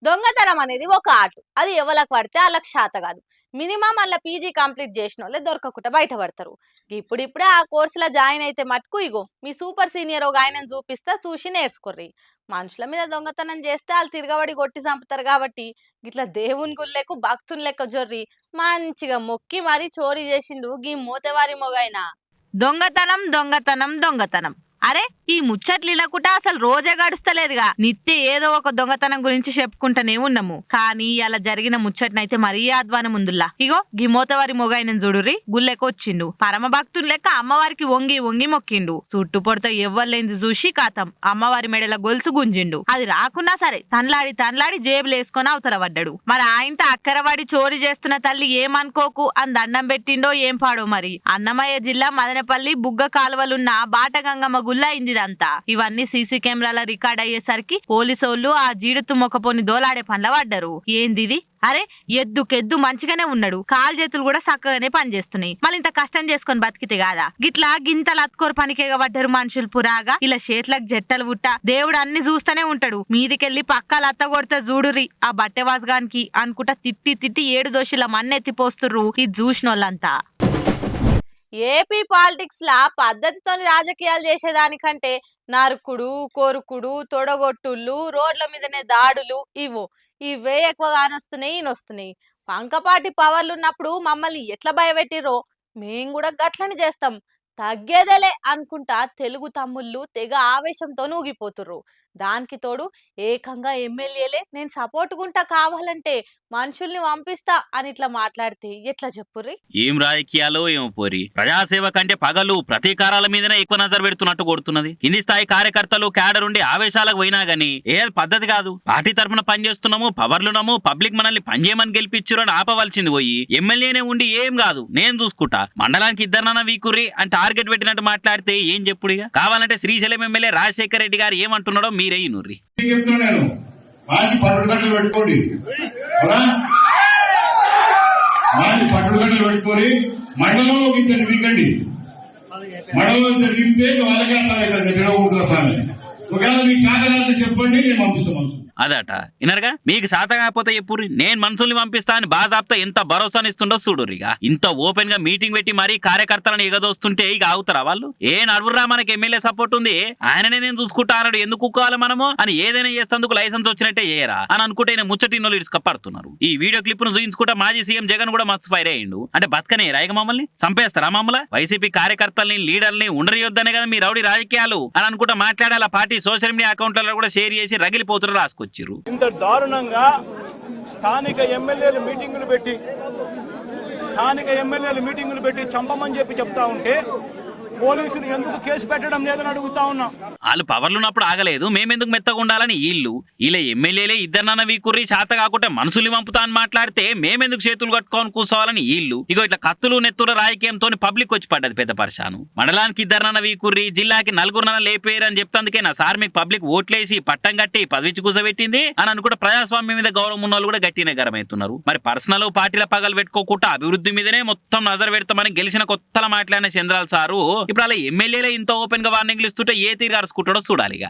దొంగతనం అనేది ఒక ఆర్ట్. అది ఎవలకు పడితే వాళ్ళకి శాత కాదు. మినిమం అలా పీజీ కంప్లీట్ చేసినోళ్ళే దొరకకుండా బయటపడతారు. ఇప్పుడిప్పుడే ఆ కోర్సులో జాయిన్ అయితే మటుకు ఇగో మీ సూపర్ సీనియర్ ఒక ఆయనను చూపిస్తా చూసి నేర్చుకోర్రి. మనుషుల మీద దొంగతనం చేస్తే వాళ్ళు తిరగబడి కొట్టి చంపుతారు కాబట్టి ఇట్లా దేవుని గుళ్ళకు భక్తుని లెక్క జొర్రి మంచిగా మొక్కి మరీ చోరీ చేసిండు గీ మోతేవారి మొగైనా. దొంగతనం దొంగతనం దొంగతనం. అరే ఈ ముచ్చట్లు ఇనకుట అసలు రోజే గడుస్తలేదుగా. నిత్య ఏదో ఒక దొంగతనం గురించి చెప్పుకుంటూనే ఉన్నాము. కానీ అలా జరిగిన ముచ్చట్నైతే మరీ ఆద్వానం ఉందిలా. ఇగో గిమోతవారి మొగైన చూడుర్రి గుళ్ళెకొచ్చిండు. పరమ భక్తుని లెక్క అమ్మవారికి వంగి వంగి మొక్కిండు. చుట్టు పొడతో ఎవ్వలేంది చూసి కాతం అమ్మవారి మెడల గొలుసు గుంజిండు. అది రాకున్నా సరే తన్లాడి తన్లాడి జేబులేసుకొని అవతల పడ్డాడు. మరి ఆయనతో అక్కరవాడి చోరీ చేస్తున్న తల్లి ఏమనుకోకు అని దండం పెట్టిండో ఏం పాడో మరి. అన్నమయ్య జిల్లా మదనపల్లి బుగ్గ కాలువలున్న బాటగంగమ్మ గుల్ల అయిందిదంతా. ఇవన్నీ సీసీ కెమెరాల రికార్డ్ అయ్యేసరికి పోలీసోళ్ళు ఆ జీడుతు మొక్కపోని దోలాడే పనుల పడ్డారు. ఏందిది? అరే ఎద్దుకెద్దు మంచిగానే ఉన్నాడు, కాలు చేతులు కూడా చక్కగానే పనిచేస్తున్నాయి, మళ్ళీ ఇంత కష్టం చేసుకొని బతికితే కాదా? గిట్లా గింతలు అత్కోరు పనికేగా పడ్డారు మనుషులు పురాగా. ఇలా చేతులకు జట్టలు పుట్ట దేవుడు అన్ని చూస్తూనే ఉంటాడు. మీదికెళ్ళి పక్కల అత్త కొడితే చూడుర్రి ఆ బట్టె వాసగానికి అనుకుంటా తిట్టి తిట్టి 7 దోషుల మన్నెత్తిపోస్తుర్రు ఇది చూసినోళ్ళంతా. ఏపీ పాలిటిక్స్ లా పద్ధతితోని రాజకీయాలు చేసేదానికంటే నరుకుడు కొరుకుడు తొడగొట్టుళ్ళు రోడ్ల మీదనే దాడులు ఇవే ఎక్కువ కానొస్తున్నాయి ఈయనొస్తున్నాయి. పంకపాటి పవర్లు ఉన్నప్పుడు మమ్మల్ని ఎట్లా భయపెట్టిరో మేము కూడా గట్లని చేస్తాం, తగ్గేదేలే అనుకుంటా తెలుగు తమ్ముళ్ళు తెగ ఆవేశంతో ఊగిపోతుర్రు. దానికి తోడు ఏకంగా ఎమ్మెల్యేలే నేను సపోర్ట్ గుంటా కావాలంటే మనుషుల్ని పంపిస్తా అని ఇట్లా మాట్లాడితే ఎట్లా చెప్పుర్రి? ఏం రాజకీయాలో ఏమో పోరి. ప్రజాసేవ కంటే పగలు ప్రతీకారాల మీదనే ఎక్కువ నజరు పెడుతున్నట్టు కొడుతున్నది. కింది స్థాయి కార్యకర్తలు క్యాడర్ ఉండి ఆవేశాలకు పోయినా గానీ ఏ పద్ధతి కాదు. పార్టీ తరఫున పనిచేస్తున్నాము, పవర్లున్నాము, పబ్లిక్ మనల్ని పనిచేయమని గెలిపించురు అని ఆపవలసింది పోయి ఎమ్మెల్యేనే ఉండి ఏం కాదు నేను చూసుకుంటా, మండలానికి 2 వీకుర్రి అని టార్గెట్ పెట్టినట్టు మాట్లాడితే ఏం చెప్పుడిగా? కావాలంటే శ్రీశైలం ఎమ్మెల్యే రాజశేఖర రెడ్డి గారు ఏమంటున్నాడో మీరే ఇనుర్రి. పట్టుగట్టలు పెట్టుకోండి, పట్టుగట్టలు పెట్టుకొని మండలంలో ఇద్దరు వీకండి. మండలంలో జరిగితే వాళ్ళకే అర్థమవుతుంది తిరగకూడదు స్వామి. ఒకవేళ మీకు శాఖ చెప్పండి, నేను పంపిస్తాను. అదట ఇనరుగా. మీకు శాత కాకపోతే చెప్పుర్రి, నేను మనుషుల్ని పంపిస్తా అని బాజాప్తా ఎంత భరోసానిస్తుండో చూడుర్రి. ఇక ఇంత ఓపెన్ గా మీటింగ్ పెట్టి మరీ కార్యకర్తలను ఎగదోస్తుంటే ఇక అవుతారా వాళ్ళు? ఏ నడువురా మనకి ఎమ్మెల్యే సపోర్ట్ ఉంది, ఆయననే నేను చూసుకుంటా అన్నాడు, ఎందుకు కుక్కోవాలి మనము అని ఏదైనా చేస్తేందుకు లైసెన్స్ వచ్చినట్టే చేయరా అని అనుకుంటే ఆయన ముచ్చటిన్నోళ్ళు ఇడుచుకపడుతున్నారు. ఈ వీడియో క్లిప్ ను చూయించుకుంటా మాజీ సీఎం జగన్ కూడా మస్తు ఫైర్ అయ్యిండు. అంటే బతకనే రాయిక మమ్మల్ని చంపేస్తారా? మమ్మల్ని వైసీపీ కార్యకర్తల్ని లీడర్ని ఉండరియొద్దనే కదా మీ రౌడీ రాజకీయాలు అని అనుకుంటా మాట్లాడాలి. ఆ పార్టీ సోషల్ మీడియా అకౌంట్లలో కూడా షేర్ చేసి రగిలిపోతున్నారు రాసుకొచ్చారు. ఇంత దారుణంగా స్థానిక ఎమ్మెల్యేలు మీటింగులు పెట్టి చంపమని చెప్తా ఉంటే పోలీసులు ఎందుకు కేసు పెట్టడం లేదని అడుగుతా ఉన్నాం. వాళ్ళు పవర్లున్నప్పుడు ఆగలేదు, మేమెందుకు మెత్తగా ఉండాలని ఇలా ఎమ్మెల్యేలే 2 వీకుర్రి శాత కాకుంటే మనుషుల్ని పంపుతా అని మాట్లాడితే మేమెందుకు చేతులు కట్టుకొని కూర్చోవాలని ఇగో ఇట్లా కత్తులు నెత్తుల రాజకీయంతో పబ్లిక్ వచ్చి పడ్డది పెద్ద పరిశాను. మండలానికి 2 వీకుర్రి జిల్లాకి 4 లేపేరు అని చెప్తాందుకేనా సార్ మీకు పబ్లిక్ ఓట్లేసి పట్టం కట్టి పదవిచ్చి కూసబెట్టింది అని అనుకుంటే ప్రజాస్వామ్యం మీద గౌరవం ఉన్న వాళ్ళు కూడా గట్టినే గరమవుతున్నారు. మరి పర్సనల్ పార్టీల పగలు పెట్టుకోకుండా అభివృద్ధి మీదనే మొత్తం నజరు పెడతామని గెలిచిన కొత్తలా మాట్లాడిన చంద్రాల సారు ఇప్పుడు అలా ఎమ్మెల్యేలే ఇంత ఓపెన్ గా వార్నింగ్లు ఇస్తుంటే ఏ తీరు అరుచుకుంటాడో చూడాలిగా.